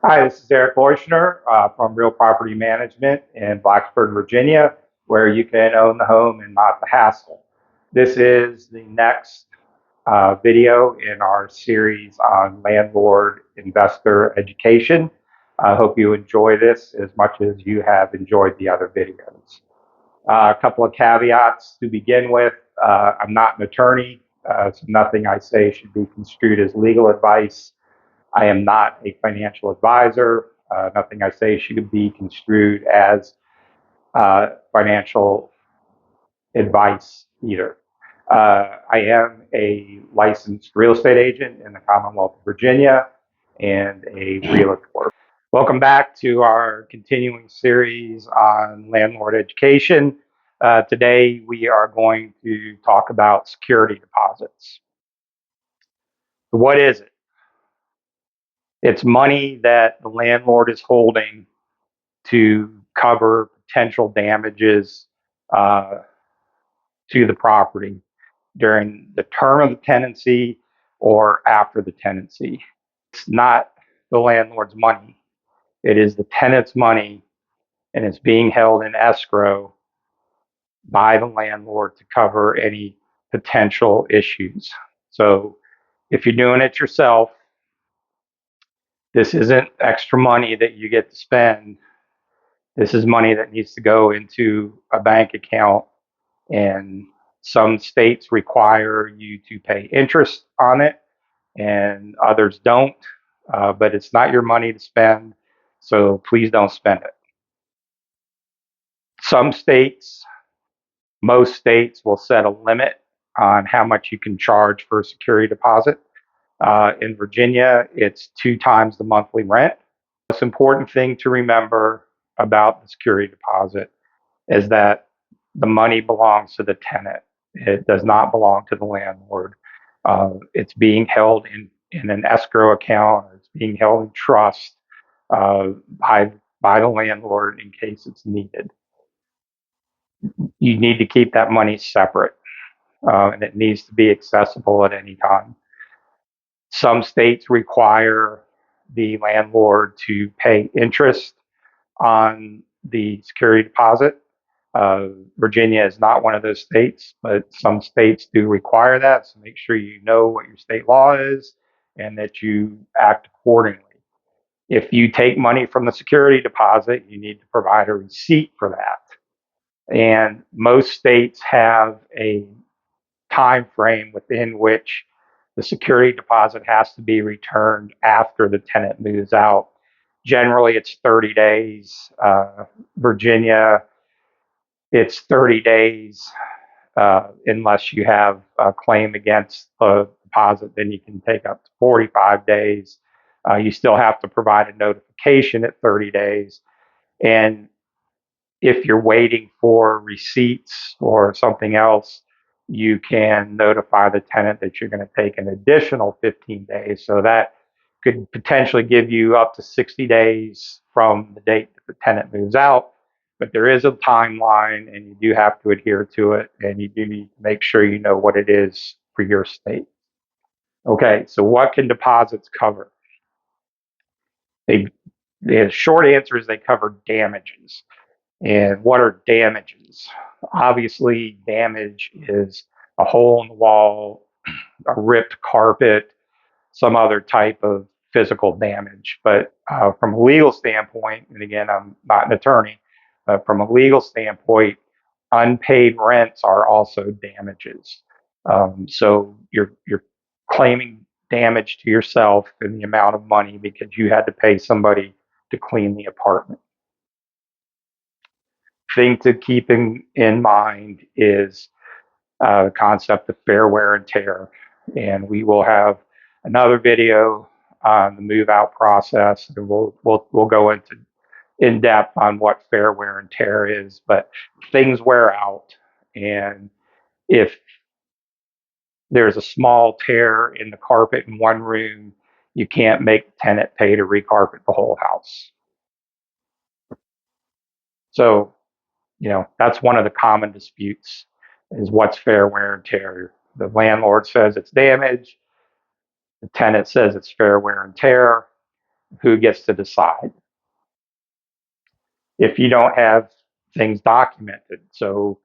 Hi, this is Eric Leuschner from Real Property Management in Blacksburg, Virginia, where you can own the home and not the hassle. This is the next video in our series on landlord investor education. I hope you enjoy this as much as you have enjoyed the other videos. A couple of caveats to begin with. I'm not an attorney, so nothing I say should be construed as legal advice. I am not a financial advisor. Nothing I say should be construed as financial advice either. I am a licensed real estate agent in the Commonwealth of Virginia and a realtor. Welcome back to our continuing series on landlord education. Today we are going to talk about security deposits. What is it? It's money that the landlord is holding to cover potential damages uh, to the property during the term of the tenancy or after the tenancy. It's not the landlord's money, it is the tenant's money, and it's being held in escrow by the landlord to cover any potential issues. So if you're doing it yourself, this isn't extra money that you get to spend. This is money that needs to go into a bank account, and some states require you to pay interest on it, and others don't. But it's not your money to spend, so please don't spend it. Some states, most states, will set a limit on how much you can charge for a security deposit. In Virginia, it's 2 times the monthly rent. The most important thing to remember about the security deposit is that the money belongs to the tenant. It does not belong to the landlord. It's being held in an escrow account, or it's being held in trust uh, by, by the landlord in case it's needed. You need to keep that money separate, and it needs to be accessible at any time. Some states require the landlord to pay interest on the security deposit. Virginia is not one of those states, but some states do require that. So make sure you know what your state law is and that you act accordingly. If you take money from the security deposit, you need to provide a receipt for that. And most states have a time frame within which the security deposit has to be returned after the tenant moves out. Generally, it's 30 days. Virginia, it's 30 days unless you have a claim against the deposit, then you can take up to 45 days. You still have to provide a notification at 30 days. And if you're waiting for receipts or something else, you can notify the tenant that you're going to take an additional 15 days. So that could potentially give you up to 60 days from the date that the tenant moves out. But there is a timeline and you do have to adhere to it, and you do need to make sure you know what it is for your state. Okay, so what can deposits cover? They, the short answer is they cover damages. And what are damages? Obviously, damage is a hole in the wall, a ripped carpet, some other type of physical damage. But from a legal standpoint, and again, I'm not an attorney, but from a legal standpoint, unpaid rents are also damages. So you're claiming damage to yourself in the amount of money because you had to pay somebody to clean the apartment. Thing to keep in mind is the concept of fair wear and tear. And we will have another video on the move out process, and we'll go into in depth on what fair wear and tear is. But things wear out, and if there's a small tear in the carpet in one room, you can't make the tenant pay to recarpet the whole house. So, that's one of the common disputes, is what's fair wear and tear. The landlord says it's damage. The tenant says it's fair wear and tear. who gets to decide if you don't have things documented. So,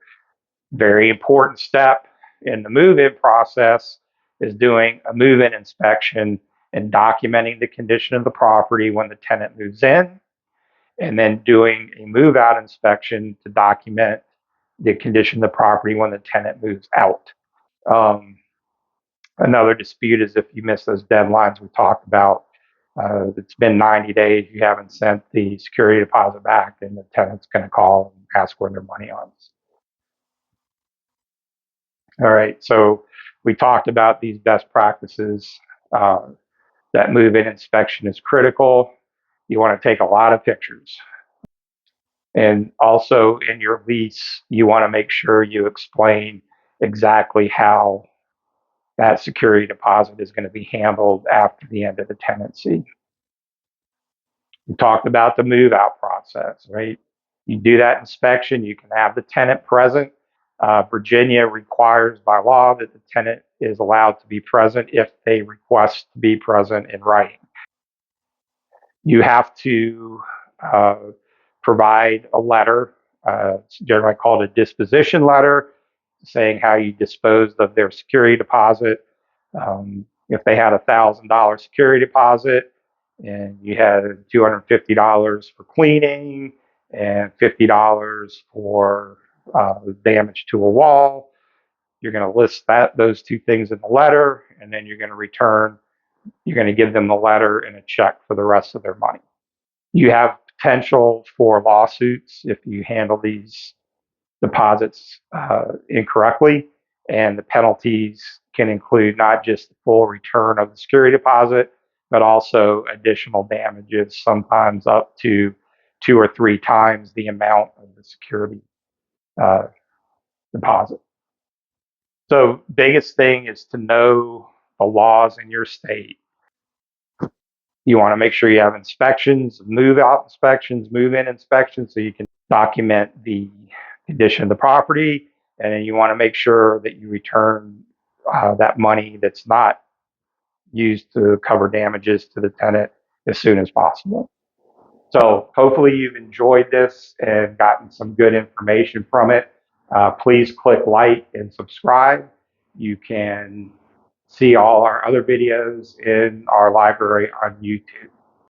very important step in the move-in process is doing a move-in inspection and documenting the condition of the property when the tenant moves in, and then doing a move-out inspection to document the condition of the property when the tenant moves out. Um, Another dispute is if you miss those deadlines we talked about. It's been 90 days, you haven't sent the security deposit back, and the tenant's going to call and ask where their money is. All right, so we talked about these best practices. Uh, that move-in inspection is critical. You want to take a lot of pictures. And also in your lease, you want to make sure you explain exactly how that security deposit is going to be handled after the end of the tenancy. We talked about the move out process, right? You do that inspection, you can have the tenant present. Virginia requires by law that the tenant is allowed to be present if they request to be present in writing. You have to uh, provide a letter, it's generally called a disposition letter, saying how you disposed of their security deposit. If they had $1,000 security deposit and you had $250 for cleaning and $50 for damage to a wall, you're going to list those two things in the letter, and then you're going to give them the letter and a check for the rest of their money. You have potential for lawsuits if you handle these deposits incorrectly, and the penalties can include not just the full return of the security deposit, but also additional damages, sometimes up to 2 or 3 times the amount of the security uh, deposit. So, biggest thing is to know the laws in your state. You want to make sure you have inspections, move out inspections, move in inspections, so you can document the condition of the property. And then you want to make sure that you return that money that's not used to cover damages to the tenant as soon as possible. So hopefully you've enjoyed this and gotten some good information from it. Please click like and subscribe. You can see all our other videos in our library on YouTube.